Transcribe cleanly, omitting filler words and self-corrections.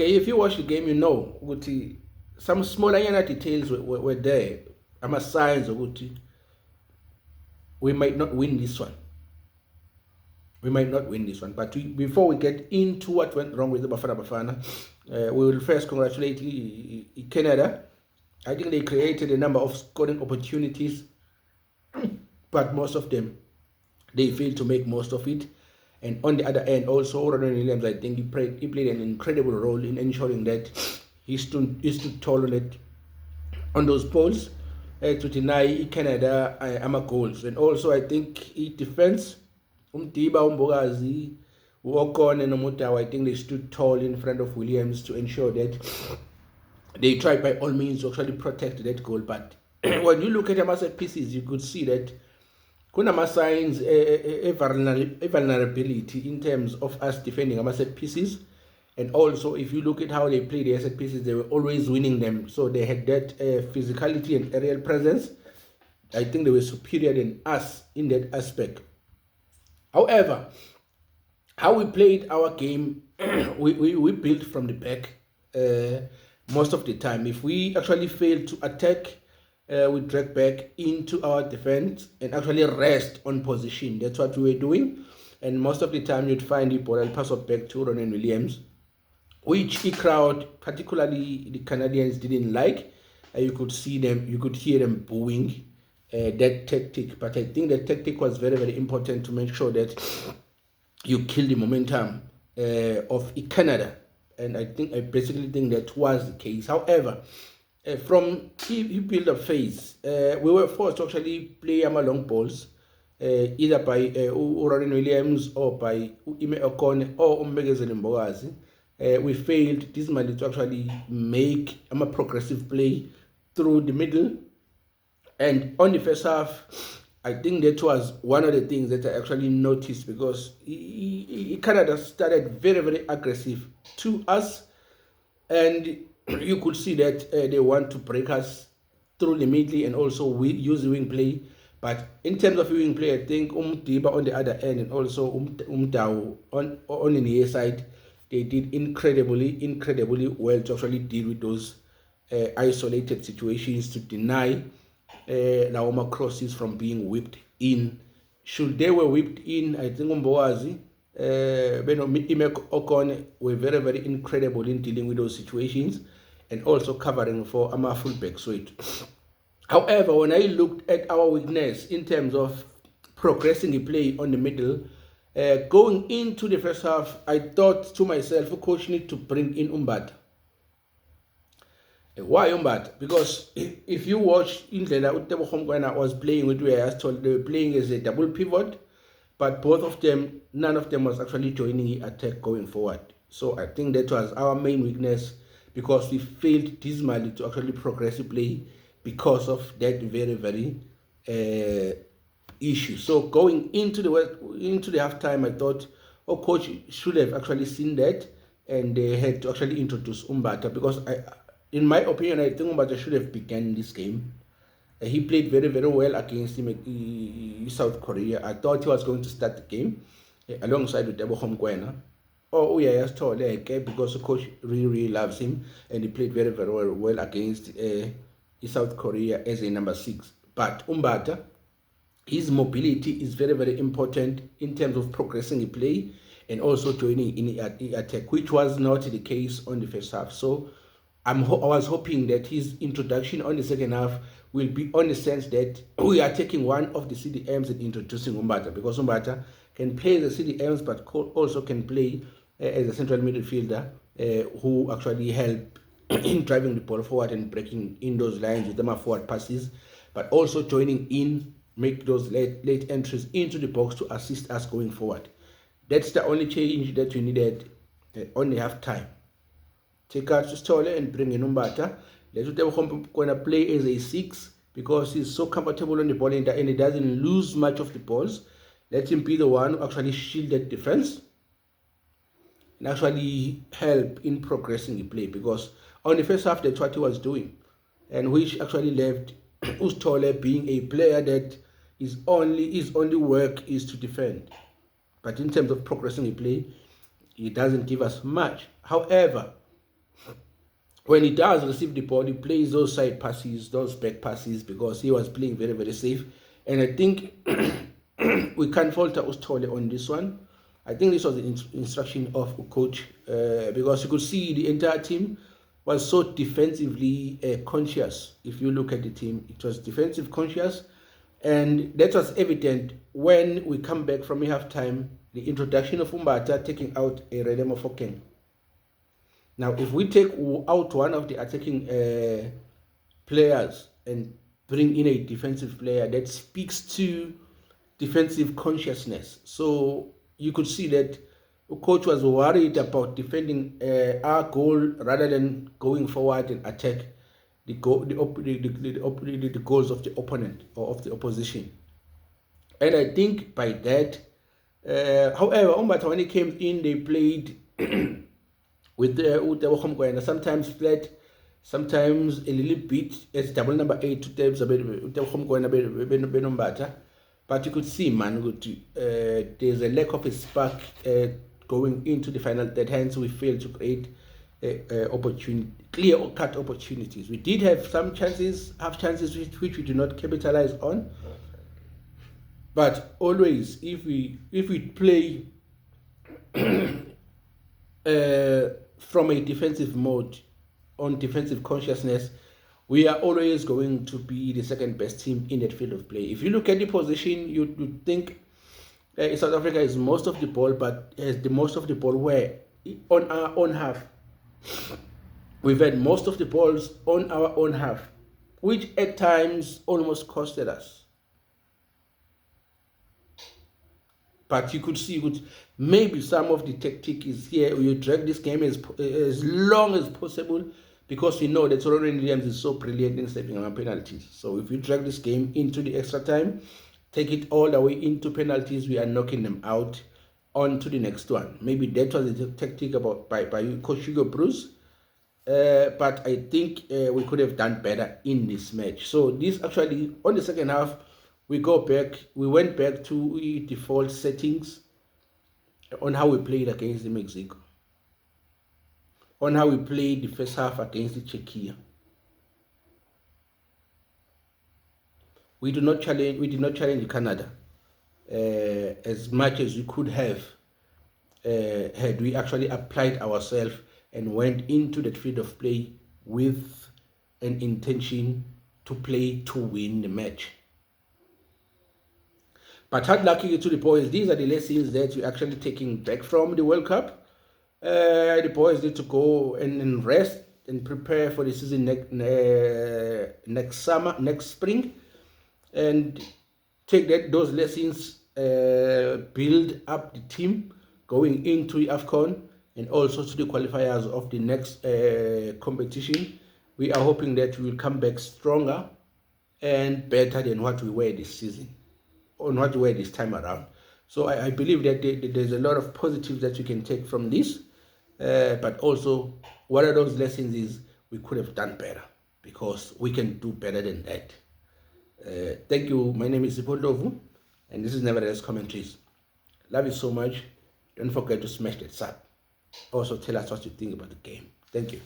Okay, if you watch the game, you know ukuthi some smaller details were there. I'm a signs ukuthi we might not win this one. We might not win this one. But before we get into what went wrong with the Bafana Bafana, we will first congratulate Canada. I think they created a number of scoring opportunities, but most of them, they failed to make most of it. And on the other end, also, Ronald Williams, I think he played an incredible role in ensuring that he stood tall on it, on those poles to deny Canada goals. And also, I think defense, Umdiba, Umbogazi, Wokon and Omutawa, I think they stood tall in front of Williams to ensure that they tried by all means to actually protect that goal. But when you look at the set pieces, you could see that kunama signs a vulnerability in terms of us defending our set pieces. And also, if you look at how they play the set pieces, they were always winning them. So they had that physicality and aerial presence. I think they were superior than us in that aspect. However, how we played our game, we built from the back most of the time. If we actually fail to attack, we drag back into our defense and actually rest on position. That's what we were doing. And most of the time, you'd find the ball and pass it back to Ronald Williams, which the crowd, particularly the Canadians, didn't like. You could see them, you could hear them booing that tactic. But I think the tactic was very, very important to make sure that you kill the momentum of Canada. And I basically think that was the case. However, from he built a phase, we were forced to actually play long balls, either by Ronald Williams or by Ime Okone or Umbegezele Mbogazi. We failed dismally to actually make a progressive play through the middle. And on the first half, I think that was one of the things that I actually noticed, because Canada started very, very aggressive to us. And you could see that they want to break us through the middle and also use wing play. But in terms of wing play, I think Umdiba on the other end and also Umdao on the near side, they did incredibly well to actually deal with those isolated situations, to deny Naoma crosses from being whipped in. Should they were whipped in, I think Umboazi, Imek Okone were very, very incredible in dealing with those situations and also covering for Ama fullback suite. However, when I looked at our weakness in terms of progressing the play on the middle, going into the first half, I thought to myself, coach need to bring in Umbata. Why Umbata? Because if you watch Indlela Utebogo Mokoena was playing with, we were told they were playing as a double pivot, but both of them, none of them was actually joining the attack going forward. So I think that was our main weakness, because we failed dismally to actually progressively play because of that very, very issue. So going into the halftime, I thought, coach should have actually seen that, and they had to actually introduce Umbata, because in my opinion, I think Umbata should have begun this game. He played very, very well against South Korea. I thought he was going to start the game alongside with Tebogo Mokoena. Because the coach really, really loves him, and he played very, very well against South Korea as a number 6. But Umbata, his mobility is very, very important in terms of progressing the play and also joining in the attack, which was not the case on the first half. So I was hoping that his introduction on the second half will be on the sense that we are taking one of the CDMs and introducing Umbata, because Umbata can play the CDMs but also can play as a central midfielder who actually help in driving the ball forward and breaking in those lines with them forward passes, but also joining in, make those late entries into the box to assist us going forward. That's the only change that we needed on the half time. Take out Stole and bring in Umbata. Let's going to play as a 6, because he's so comfortable on the ball and he doesn't lose much of the balls. Let him be the one who actually shield that defense and actually help in progressing the play, because on the first half, that's what he was doing, and which actually left Ustole being a player that his only work is to defend. But in terms of progressing the play, he doesn't give us much. However, when he does receive the ball, he plays those side passes, those back passes, because he was playing very, very safe. And I think we can't falter Ustole on this one. I think this was the instruction of a coach, because you could see the entire team was so defensively conscious. If you look at the team, it was defensive conscious, and that was evident when we come back from a halftime. The introduction of Umbata taking out a Relemo Fokeng. Now, if we take out one of the attacking players and bring in a defensive player, that speaks to defensive consciousness. So you could see that the coach was worried about defending our goal rather than going forward and attack the goals of the opponent or of the opposition. And I think by that, however, Umbata, when he came in, they played with the sometimes flat, sometimes a little bit as double number 8 to times but you could see, man, there's a lack of a spark going into the final third. Hence, we failed to create clear-cut opportunities. We did have some chances, half chances, which we did not capitalize on. But always, if we play from a defensive mode, on defensive consciousness, we are always going to be the second best team in that field of play. If you look at the position, you think South Africa is most of the ball, but has the most of the ball where on our own half. We've had most of the balls on our own half, which at times almost costed us. But you could see, maybe some of the tactic is here. You drag this game as long as possible, because we know that Solomon Williams is so brilliant in saving our penalties. So if you drag this game into the extra time, take it all the way into penalties, we are knocking them out on to the next one. Maybe that was the tactic by Coach Hugo Bruce. But I think we could have done better in this match. So this actually, on the second half, we went back to default settings on how we played against the Mexico, on how we played the first half against the Czechia. We did not challenge Canada as much as we could have had we actually applied ourselves and went into that field of play with an intention to play to win the match. But hard lucky to the boys. These are the lessons that we're actually taking back from the World Cup. The boys need to go and rest and prepare for the season next spring, and take those lessons, build up the team going into the AFCON and also to the qualifiers of the next competition. We are hoping that we will come back stronger and better than what we were this season, or what we were this time around. So I believe that there's a lot of positives that you can take from this, but also one of those lessons is we could have done better, because we can do better than that. Thank you. My name is Sipho Ndlovu, and this is Nevertheless Commentaries. Love you so much. Don't forget to smash that sub. Also tell us what you think about the game. Thank you.